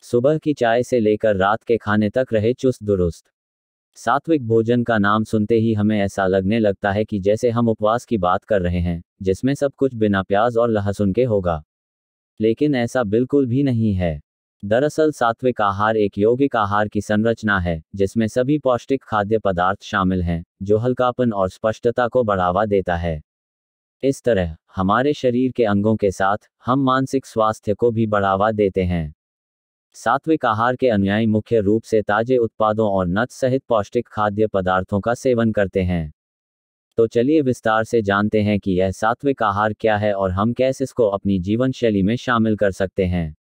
सुबह की चाय से लेकर रात के खाने तक रहे चुस्त दुरुस्त। सात्विक भोजन का नाम सुनते ही हमें ऐसा लगने लगता है कि जैसे हम उपवास की बात कर रहे हैं, जिसमें सब कुछ बिना प्याज और लहसुन के होगा। लेकिन ऐसा बिल्कुल भी नहीं है। दरअसल सात्विक आहार एक यौगिक आहार की संरचना है, जिसमें सभी पौष्टिक खाद्य पदार्थ शामिल हैं, जो हल्कापन और स्पष्टता को बढ़ावा देता है। इस तरह हमारे शरीर के अंगों के साथ हम मानसिक स्वास्थ्य को भी बढ़ावा देते हैं। सात्विक आहार के अनुयायी मुख्य रूप से ताजे उत्पादों और नट्स सहित पौष्टिक खाद्य पदार्थों का सेवन करते हैं। तो चलिए विस्तार से जानते हैं कि यह सात्विक आहार क्या है और हम कैसे इसको अपनी जीवन शैली में शामिल कर सकते हैं।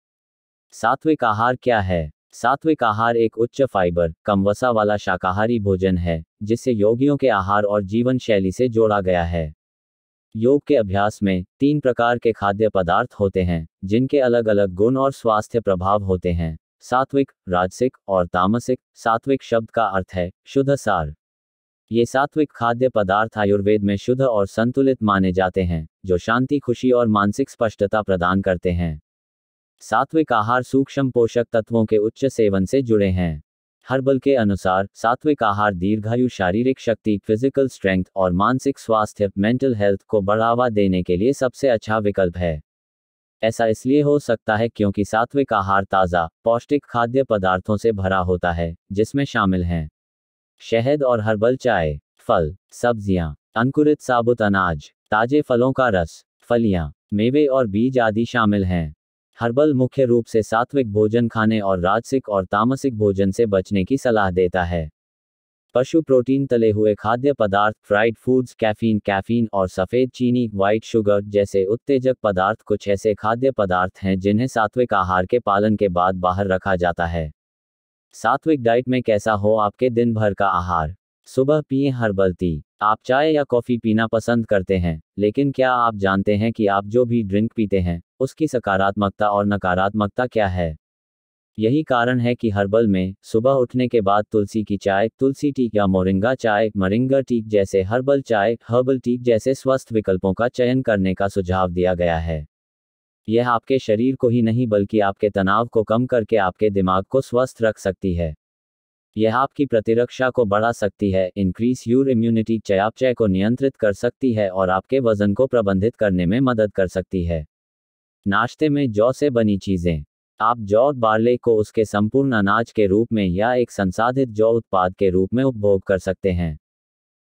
सात्विक आहार क्या है? सात्विक आहार एक उच्च फाइबर, कम वसा वाला शाकाहारी भोजन है, जिसे योगियों के आहार और जीवन शैली से जोड़ा गया है। योग के अभ्यास में 3 प्रकार के खाद्य पदार्थ होते हैं, जिनके अलग अलग गुण और स्वास्थ्य प्रभाव होते हैं: सात्विक, राजसिक और तामसिक। सात्विक शब्द का अर्थ है शुद्ध सार। ये सात्विक खाद्य पदार्थ आयुर्वेद में शुद्ध और संतुलित माने जाते हैं, जो शांति, खुशी और मानसिक स्पष्टता प्रदान करते हैं। सात्विक आहार सूक्ष्म पोषक तत्वों के उच्च सेवन से जुड़े हैं। हर्बल के अनुसार सात्विक आहार दीर्घायु, शारीरिक शक्ति, फिजिकल स्ट्रेंथ और मानसिक स्वास्थ्य, मेंटल हेल्थ को बढ़ावा देने के लिए सबसे अच्छा विकल्प है। ऐसा इसलिए हो सकता है क्योंकि सात्विक आहार ताज़ा, पौष्टिक खाद्य पदार्थों से भरा होता है, जिसमें शामिल हैं शहद और हर्बल चाय, फल, सब्जियां, अंकुरित साबुत अनाज, ताजे फलों का रस, फलियां, मेवे और बीज आदि शामिल हैं। हर्बल मुख्य रूप से सात्विक भोजन खाने और राजसिक और तामसिक भोजन से बचने की सलाह देता है। पशु प्रोटीन, तले हुए खाद्य पदार्थ, फ्राइड फूड्स, कैफीन और सफ़ेद चीनी, व्हाइट शुगर जैसे उत्तेजक पदार्थ कुछ ऐसे खाद्य पदार्थ हैं जिन्हें सात्विक आहार के पालन के बाद बाहर रखा जाता है। सात्विक डाइट में कैसा हो आपके दिन भर का आहार? सुबह पिएं हर्बल टी। आप चाय या कॉफ़ी पीना पसंद करते हैं, लेकिन क्या आप जानते हैं कि आप जो भी ड्रिंक पीते हैं, उसकी सकारात्मकता और नकारात्मकता क्या है? यही कारण है कि हर्बल में सुबह उठने के बाद तुलसी की चाय, तुलसी टी या मोरिंगा चाय, मोरिंगा टी जैसे हर्बल चाय, हर्बल टी जैसे स्वस्थ विकल्पों का चयन करने का सुझाव दिया गया है। यह आपके शरीर को ही नहीं बल्कि आपके तनाव को कम करके आपके दिमाग को स्वस्थ रख सकती है। यह आपकी प्रतिरक्षा को बढ़ा सकती है, इंक्रीज योर इम्यूनिटी, चयापचय को नियंत्रित कर सकती है और आपके वजन को प्रबंधित करने में मदद कर सकती है। नाश्ते में जौ से बनी चीज़ें। आप जौ, बार्ले को उसके संपूर्ण अनाज के रूप में या एक संसाधित जौ उत्पाद के रूप में उपभोग कर सकते हैं।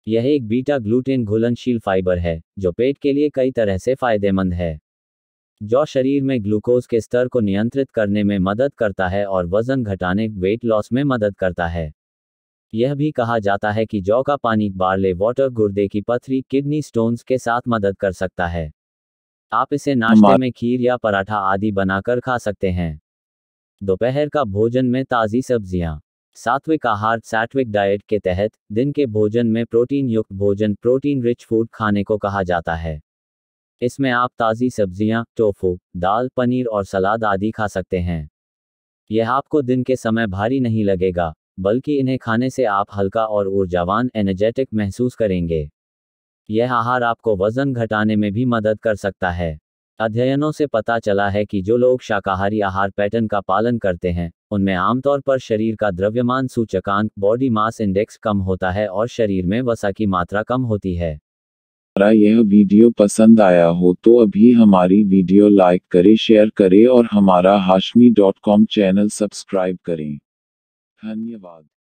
यह एक बीटा ग्लूटेन घुलनशील फाइबर है, जो पेट के लिए कई तरह से फायदेमंद है। जौ शरीर में ग्लूकोज के स्तर को नियंत्रित करने में मदद करता है और वजन घटाने, वेट लॉस में मदद करता है। यह भी कहा जाता है कि जौ का पानी, बार्ले वाटर, गुर्दे की पथरी, किडनी स्टोन्स के साथ मदद कर सकता है। आप इसे नाश्ते में खीर या पराठा आदि बनाकर खा सकते हैं। दोपहर का भोजन में ताज़ी सब्जियां। सात्विक आहार, सात्विक डाइट के तहत दिन के भोजन में प्रोटीन युक्त भोजन, प्रोटीन रिच फूड खाने को कहा जाता है। इसमें आप ताज़ी सब्जियां, टोफू, दाल, पनीर और सलाद आदि खा सकते हैं। यह आपको दिन के समय भारी नहीं लगेगा, बल्कि इन्हें खाने से आप हल्का और ऊर्जावान, एनर्जेटिक महसूस करेंगे। यह आहार आपको वजन घटाने में भी मदद कर सकता है। अध्ययनों से पता चला है कि जो लोग शाकाहारी आहार पैटर्न का पालन करते हैं, उनमें आमतौर पर शरीर का द्रव्यमान सूचकांक, बॉडी मास इंडेक्स कम होता है और शरीर में वसा की मात्रा कम होती है। अगर यह वीडियो पसंद आया हो तो अभी हमारी वीडियो लाइक करें, शेयर करें और हमारा hashmi.com चैनल सब्सक्राइब करें। धन्यवाद।